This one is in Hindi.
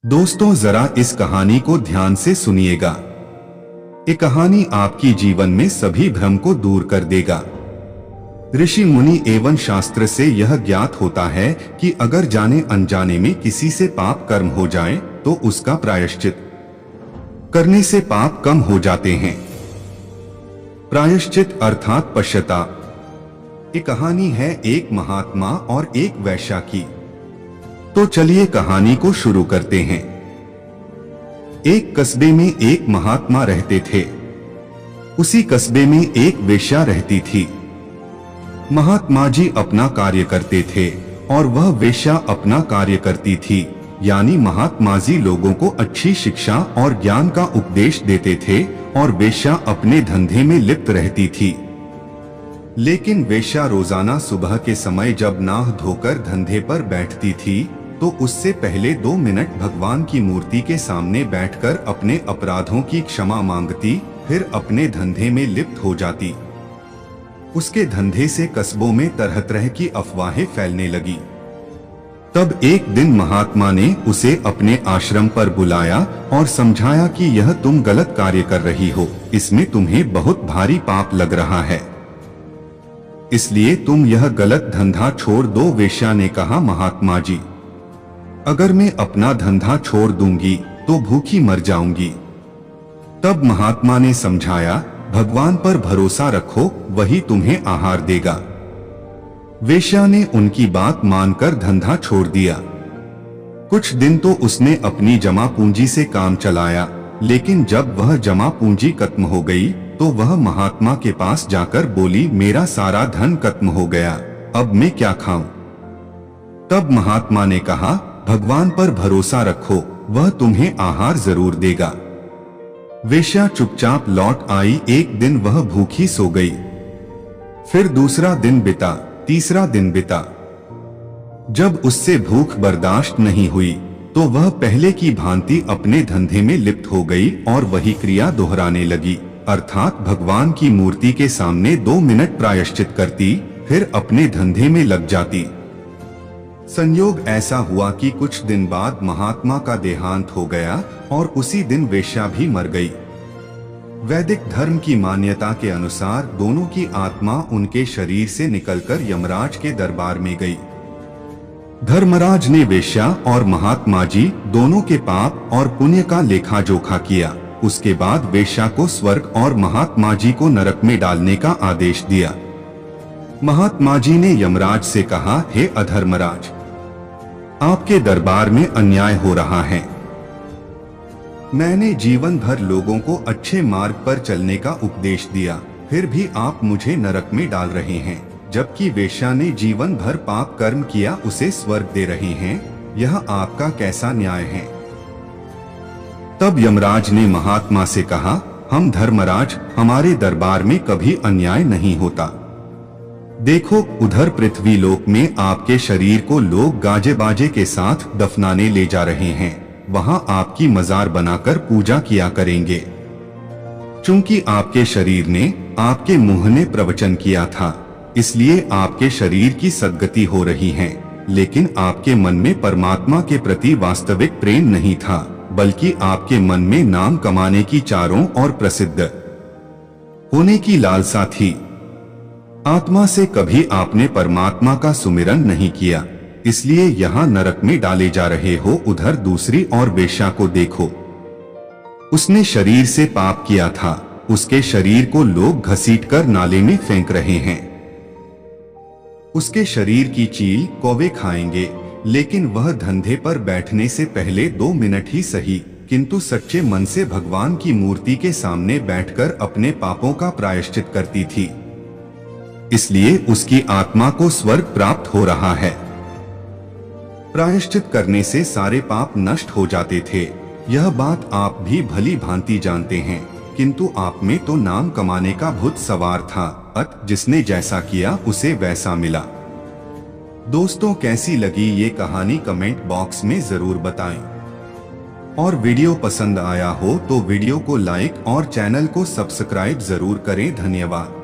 दोस्तों जरा इस कहानी को ध्यान से सुनिएगा। ये कहानी आपकी जीवन में सभी भ्रम को दूर कर देगा। ऋषि मुनि एवं शास्त्र से यह ज्ञात होता है कि अगर जाने अनजाने में किसी से पाप कर्म हो जाए तो उसका प्रायश्चित करने से पाप कम हो जाते हैं। प्रायश्चित अर्थात पश्चाताप। ये कहानी है एक महात्मा और एक वैश्या की। तो चलिए कहानी को शुरू करते हैं। एक कस्बे में एक महात्मा रहते थे। उसी कस्बे में एक वेश्या रहती थी। महात्मा जी अपना कार्य करते थे और वह वेश्या अपना कार्य करती थी। यानी महात्मा जी लोगों को अच्छी शिक्षा और ज्ञान का उपदेश देते थे और वेश्या अपने धंधे में लिप्त रहती थी। लेकिन वेश्या रोजाना सुबह के समय जब नाह धोकर धंधे पर बैठती थी तो उससे पहले 2 मिनट भगवान की मूर्ति के सामने बैठकर अपने अपराधों की क्षमा मांगती, फिर अपने धंधे में लिप्त हो जाती। उसके धंधे से कस्बों में तरह तरह की अफवाहें फैलने लगी। तब एक दिन महात्मा ने उसे अपने आश्रम पर बुलाया और समझाया कि यह तुम गलत कार्य कर रही हो, इसमें तुम्हें बहुत भारी पाप लग रहा है, इसलिए तुम यह गलत धंधा छोड़ दो। वेश्या ने कहा, महात्मा जी, अगर मैं अपना धंधा छोड़ दूंगी तो भूखी मर जाऊंगी। तब महात्मा ने समझाया, भगवान पर भरोसा रखो, वही तुम्हें आहार देगा। वेश्या ने उनकी बात मानकर धंधा छोड़ दिया। कुछ दिन तो उसने अपनी जमा पूंजी से काम चलाया, लेकिन जब वह जमा पूंजी खत्म हो गई तो वह महात्मा के पास जाकर बोली, मेरा सारा धन खत्म हो गया, अब मैं क्या खाऊं? तब महात्मा ने कहा, भगवान पर भरोसा रखो, वह तुम्हें आहार जरूर देगा। वेश्या चुपचाप लौट आई। एक दिन वह भूखी सो गई। फिर दूसरा दिन बीता, तीसरा दिन बीता। जब उससे भूख बर्दाश्त नहीं हुई तो वह पहले की भांति अपने धंधे में लिप्त हो गई और वही क्रिया दोहराने लगी, अर्थात भगवान की मूर्ति के सामने 2 मिनट प्रायश्चित करती, फिर अपने धंधे में लग जाती। संयोग ऐसा हुआ कि कुछ दिन बाद महात्मा का देहांत हो गया और उसी दिन वेश्या भी मर गई। वैदिक धर्म की मान्यता के अनुसार दोनों की आत्मा उनके शरीर से निकलकर यमराज के दरबार में गई। धर्मराज ने वेश्या और महात्मा जी दोनों के पाप और पुण्य का लेखा जोखा किया। उसके बाद वेश्या को स्वर्ग और महात्मा जी को नरक में डालने का आदेश दिया। महात्मा जी ने यमराज से कहा, हे अधर्मराज, आपके दरबार में अन्याय हो रहा है। मैंने जीवन भर लोगों को अच्छे मार्ग पर चलने का उपदेश दिया, फिर भी आप मुझे नरक में डाल रहे हैं, जबकि वेश्या ने जीवन भर पाप कर्म किया उसे स्वर्ग दे रहे हैं। यह आपका कैसा न्याय है? तब यमराज ने महात्मा से कहा, हम धर्मराज, हमारे दरबार में कभी अन्याय नहीं होता। देखो, उधर पृथ्वी लोक में आपके शरीर को लोग गाजे बाजे के साथ दफनाने ले जा रहे हैं, वहां आपकी मजार बनाकर पूजा किया करेंगे। चूंकि आपके शरीर ने आपके मुंह ने प्रवचन किया था, इसलिए आपके शरीर की सद्गति हो रही है, लेकिन आपके मन में परमात्मा के प्रति वास्तविक प्रेम नहीं था, बल्कि आपके मन में नाम कमाने की चारों और प्रसिद्ध होने की लालसा थी। आत्मा से कभी आपने परमात्मा का सुमिरन नहीं किया, इसलिए यहाँ नरक में डाले जा रहे हो। उधर दूसरी और वेश्या को देखो, उसने शरीर से पाप किया था, उसके शरीर को लोग घसीटकर नाले में फेंक रहे हैं। उसके शरीर की चील कौवे खाएंगे, लेकिन वह धंधे पर बैठने से पहले 2 मिनट ही सही, किंतु सच्चे मन से भगवान की मूर्ति के सामने बैठकर अपने पापों का प्रायश्चित करती थी, इसलिए उसकी आत्मा को स्वर्ग प्राप्त हो रहा है। प्रायश्चित करने से सारे पाप नष्ट हो जाते थे। यह बात आप भी भली भांति जानते हैं, किंतु आप में तो नाम कमाने का भूत सवार था, जिसने जैसा किया उसे वैसा मिला। दोस्तों, कैसी लगी ये कहानी कमेंट बॉक्स में जरूर बताएं। और वीडियो पसंद आया हो तो वीडियो को लाइक और चैनल को सब्सक्राइब जरूर करें। धन्यवाद।